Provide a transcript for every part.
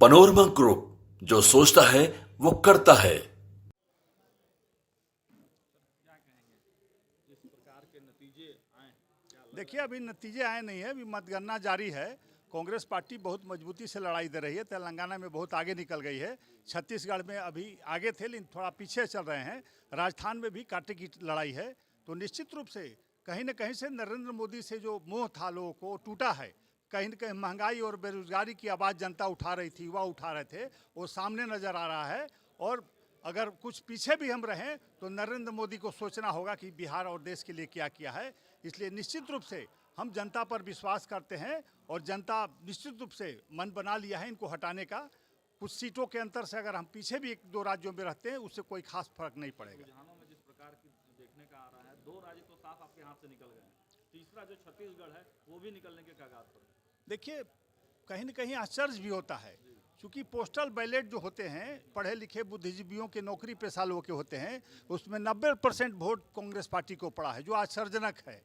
Panorama group, जो सोचता है वो करता है। देखिए, अभी नतीजे आए नहीं है, अभी मतगणना जारी है। कांग्रेस पार्टी बहुत मजबूती से लड़ाई दे रही है। तेलंगाना में बहुत आगे निकल गई है। छत्तीसगढ़ में अभी आगे थे लेकिन थोड़ा पीछे चल रहे हैं। राजस्थान में भी कांटे की लड़ाई है। तो निश्चित रूप से कहीं न कहीं से नरेंद्र मोदी से जो मोह था लोगों को टूटा है। कहीं न कहीं महंगाई और बेरोजगारी की आवाज़ जनता उठा रही थी, युवा उठा रहे थे, वो सामने नज़र आ रहा है। और अगर कुछ पीछे भी हम रहें तो नरेंद्र मोदी को सोचना होगा कि बिहार और देश के लिए क्या किया है। इसलिए निश्चित रूप से हम जनता पर विश्वास करते हैं और जनता निश्चित रूप से मन बना लिया है इनको हटाने का। कुछ सीटों के अंतर से अगर हम पीछे भी 1-2 राज्यों में रहते हैं उससे कोई खास फर्क नहीं पड़ेगा। रुझानों में जिस प्रकार की देखने का आ रहा है, 2 राज्य तो साफ आपके हाथ से निकल गए हैं, तीसरा जो छत्तीसगढ़ है वो भी निकलने के कगार पर है। देखिए, कहीं न कहीं आश्चर्य भी होता है, क्योंकि पोस्टल बैलेट जो होते हैं पढ़े लिखे बुद्धिजीवियों के, नौकरी पेशा लोगों के होते हैं, उसमें 90% वोट कांग्रेस पार्टी को पड़ा है, जो आश्चर्यजनक है।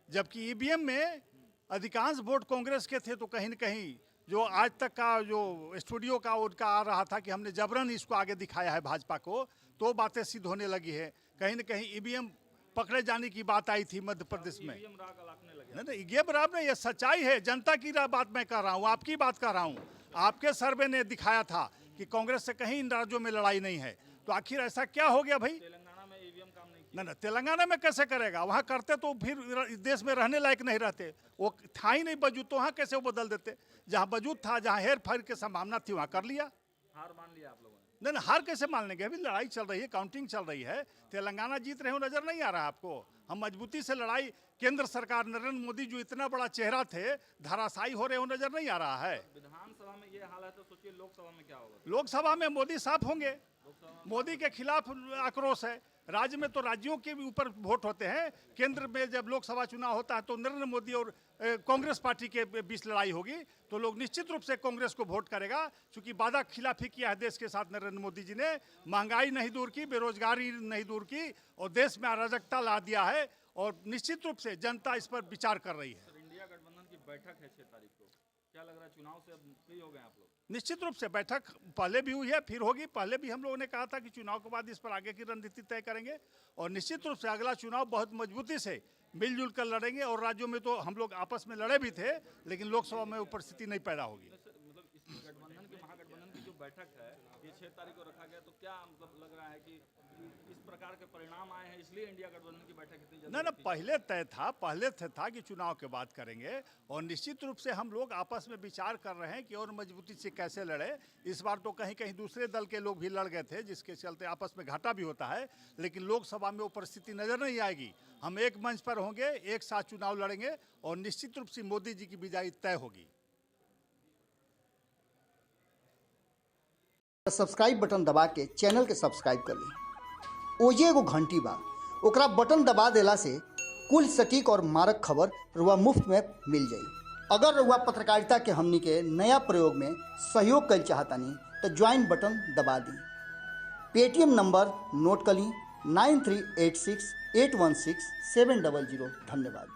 जबकि ईवीएम में अधिकांश वोट कांग्रेस के थे। तो कहीं न कहीं जो आज तक का जो स्टूडियो का उनका आ रहा था कि हमने जबरन इसको आगे दिखाया है भाजपा को, तो बातें सिद्ध होने लगी है। कहीं न कहीं ईवीएम पकड़े जाने की बात आई थी मध्य प्रदेश में। नहीं, ये बराबर नहीं, ये सच्चाई है। जनता की बात मैं कर रहा हूँ, आपकी बात कर रहा हूँ। आपके सर्वे ने दिखाया था कि कांग्रेस से कहीं इन राज्यों में लड़ाई नहीं है। तो आखिर ऐसा क्या हो गया भाई? तेलंगाना में ईवीएम काम नहीं किया। ना तेलंगाना में कैसे करेगा? वहाँ करते तो फिर इस देश में रहने लायक नहीं रहते। वो था ही नहीं वजूद, तो वहाँ कैसे वो बदल देते? जहाँ वजूद था, जहाँ हेर फेर की संभावना थी, वहाँ कर लिया। हार मान लिया आप लोगों ने? नहीं, हार कैसे मान लेंगे? अभी लड़ाई चल रही है, काउंटिंग चल रही है। तेलंगाना जीत रहे हो नजर नहीं आ रहा है आपको? हम मजबूती से लड़ाई, केंद्र सरकार, नरेंद्र मोदी जो इतना बड़ा चेहरा थे, धराशायी हो रहे हो नजर नहीं आ रहा है। विधानसभा में ये हाल है तो सोचिए लोकसभा में क्या होगा? लोकसभा में मोदी साफ होंगे। मोदी के खिलाफ आक्रोश है। राज्य में तो राज्यों के ऊपर वोट होते हैं। केंद्र में जब लोकसभा चुनाव होता है तो नरेंद्र मोदी और कांग्रेस पार्टी के बीच लड़ाई होगी। तो लोग निश्चित रूप से कांग्रेस को वोट करेगा, क्योंकि वादा खिलाफी किया है देश के साथ नरेंद्र मोदी जी ने। महंगाई नहीं दूर की, बेरोजगारी नहीं दूर की, और देश में अराजकता ला दिया है। और निश्चित रूप से जनता इस पर विचार कर रही है। इंडिया गठबंधन की बैठक है 6 तारीख को, क्या लग रहा है चुनाव से अब फ्री हो गए आप लोग? निश्चित रूप से बैठक पहले भी हुई है, फिर होगी। पहले भी हम लोगों ने कहा था कि चुनाव के बाद इस पर आगे की रणनीति तय करेंगे, और निश्चित रूप से अगला चुनाव बहुत मजबूती से मिलजुल कर लड़ेंगे। और राज्यों में तो हम लोग आपस में लड़े भी थे, लेकिन लोकसभा में वो परिस्थिति नहीं पैदा होगी। मतलब इस गठबंधन की, महागठबंधन की जो बैठक है ये 6 तारीख को रखा गया, तो क्या मतलब लग रहा है कि इस प्रकार के परिणाम आए हैं इसलिए इंडिया गठबंधन की बैठक इतनी जल्दी? ना, पहले तय था, पहले था कि चुनाव के बाद करेंगे। और निश्चित रूप से हम लोग आपस में विचार कर रहे हैं कि और मजबूती से कैसे लड़े। इस बार तो कहीं कहीं दूसरे दल के लोग भी लड़ गए थे, जिसके चलते आपस में घाटा भी होता है। लेकिन लोकसभा में वो परिस्थिति नजर नहीं आएगी। हम एक मंच पर होंगे, एक साथ चुनाव लड़ेंगे, और निश्चित रूप से मोदी जी की विजयी तय होगी। सब्सक्राइब बटन दबा के चैनल के सब्सक्राइब कर ली। ओजे एगो घंटी बा, ओकरा बटन दबा देला से कुल सटीक और मारक खबर रुआ मुफ्त में मिल जाई। अगर रुआ पत्रकारिता के हमनी के नया प्रयोग में सहयोग कर चाहतानी तो ज्वाइन बटन दबा दी। पेटीएम नंबर नोट कर ली 9386816700। धन्यवाद।